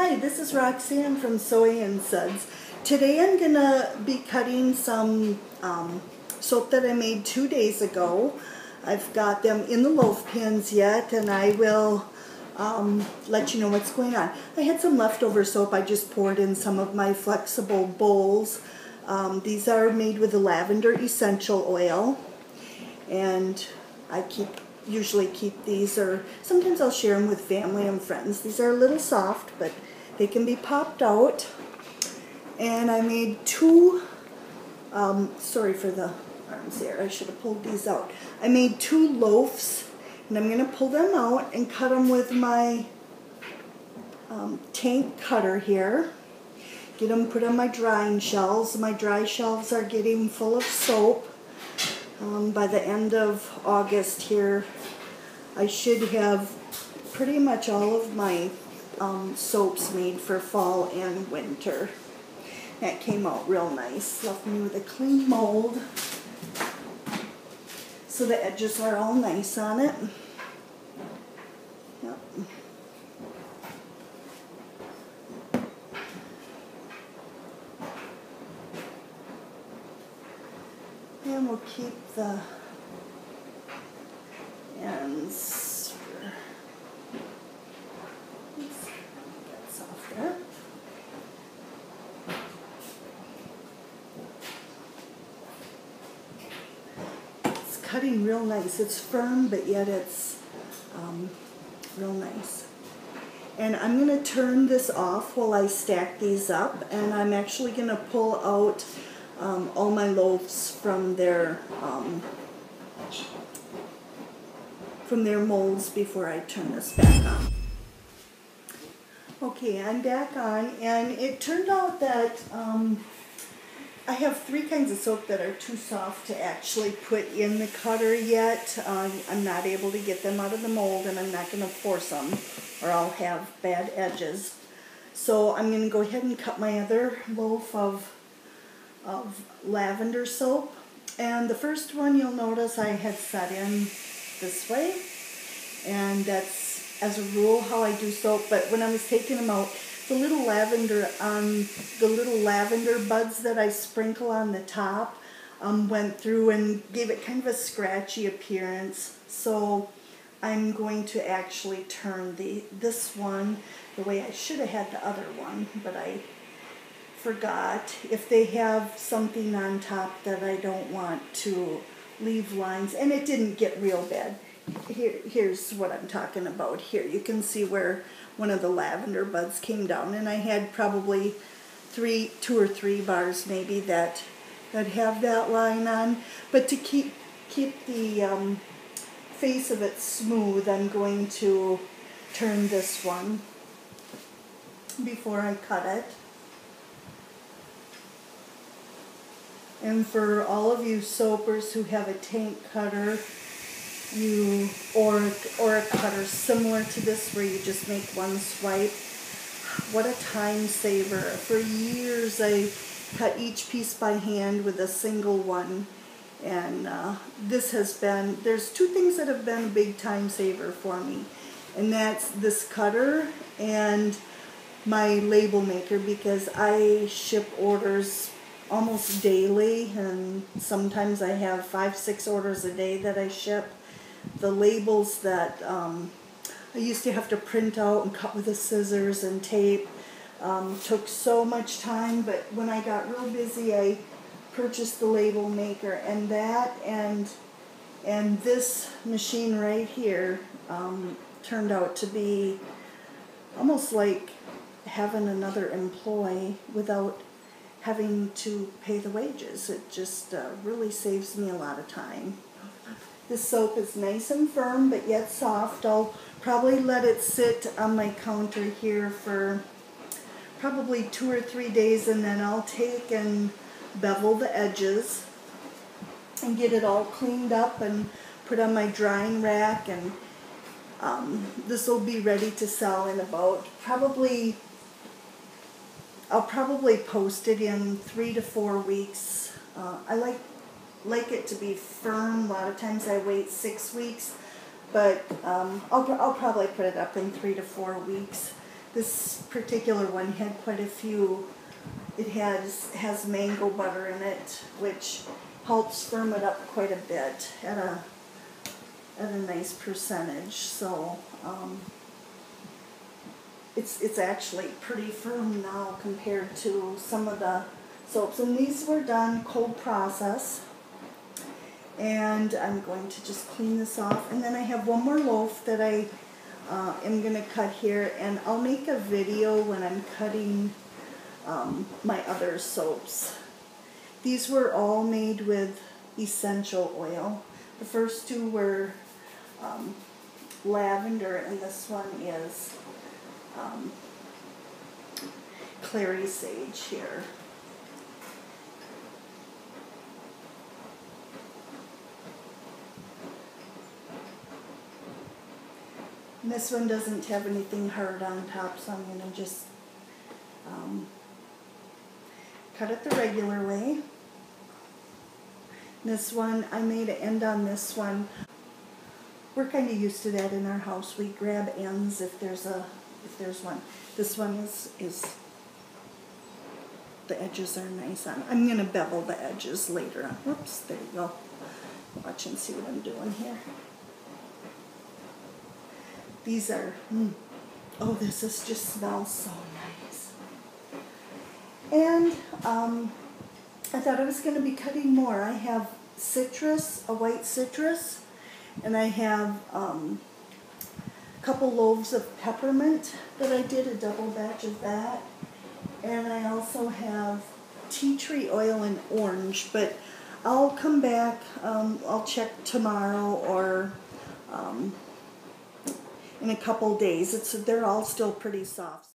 Hi, this is Roxanne from Soy and Suds. Today I'm going to be cutting some soap that I made 2 days ago. I've got them in the loaf pans yet, and I will let you know what's going on. I had some leftover soap. I just poured in some of my flexible bowls. These are made with the lavender essential oil, and I usually keep these, or sometimes I'll share them with family and friends. These are a little soft, but they can be popped out. And I made two, sorry for the arms there, I should have pulled these out. I made 2 loaves, and I'm going to pull them out and cut them with my tank cutter here. Get them put on my drying shelves. My dry shelves are getting full of soap. By the end of August here, I should have pretty much all of my soaps made for fall and winter. That came out real nice. Left me with a clean mold, so the edges are all nice on it. Yep. And we'll keep the ends for, get softer. It's cutting real nice. It's firm, but yet it's real nice. And I'm going to turn this off while I stack these up, and I'm actually going to pull out all my loaves from their molds before I turn this back on. Okay, I'm back on, and it turned out that I have 3 kinds of soap that are too soft to actually put in the cutter yet. I'm not able to get them out of the mold, and I'm not going to force them, or I'll have bad edges. So I'm going to go ahead and cut my other loaf of lavender soap. And the first one, you'll notice I had set in this way, and that's as a rule how I do soap. But when I was taking them out, the little lavender buds that I sprinkle on the top went through and gave it kind of a scratchy appearance. So I'm going to actually turn this one the way I should have had the other one, but I forgot. If they have something on top that I don't want to leave lines, and it didn't get real bad. Here's what I'm talking about. Here you can see where one of the lavender buds came down, and I had probably 2 or 3 bars maybe that have that line on. But to keep the face of it smooth, I'm going to turn this one before I cut it. And for all of you soapers who have a tank cutter, or a cutter similar to this where you just make one swipe, what a time saver. For years I cut each piece by hand with a single one, and this has been, there's 2 things that have been a big time saver for me, and that's this cutter and my label maker, because I ship orders almost daily, and sometimes I have 5-6 orders a day that I ship. The labels that I used to have to print out and cut with the scissors and tape took so much time, but when I got real busy I purchased the label maker, and that and this machine right here turned out to be almost like having another employee without having to pay the wages. It just really saves me a lot of time. This soap is nice and firm, but yet soft. I'll probably let it sit on my counter here for probably 2 or 3 days, and then I'll take and bevel the edges and get it all cleaned up and put on my drying rack, and this will be ready to sell in about I'll probably post it in 3 to 4 weeks. I like it to be firm. A lot of times I wait 6 weeks, but I'll probably put it up in 3 to 4 weeks. This particular one had quite a few. It has mango butter in it, which helps firm it up quite a bit at a nice percentage. So it's actually pretty firm now compared to some of the soaps. And these were done cold process. And I'm going to just clean this off. And then I have one more loaf that I am going to cut here. And I'll make a video when I'm cutting my other soaps. These were all made with essential oil. The first two were lavender, and this one is clary sage here. And this one doesn't have anything hard on top, so I'm going to just cut it the regular way. This one, I made an end on this one. We're kind of used to that in our house. We grab ends if there's one. This one is the edges are nice on. I'm going to bevel the edges later on. Whoops, there you go. Watch and see what I'm doing here. These are, oh, this just smells so nice. And I thought I was going to be cutting more. I have citrus, a white citrus, and I have a couple loaves of peppermint that I did, a double batch of that. And I also have tea tree oil and orange, but I'll come back, I'll check tomorrow or in a couple days. They're all still pretty soft.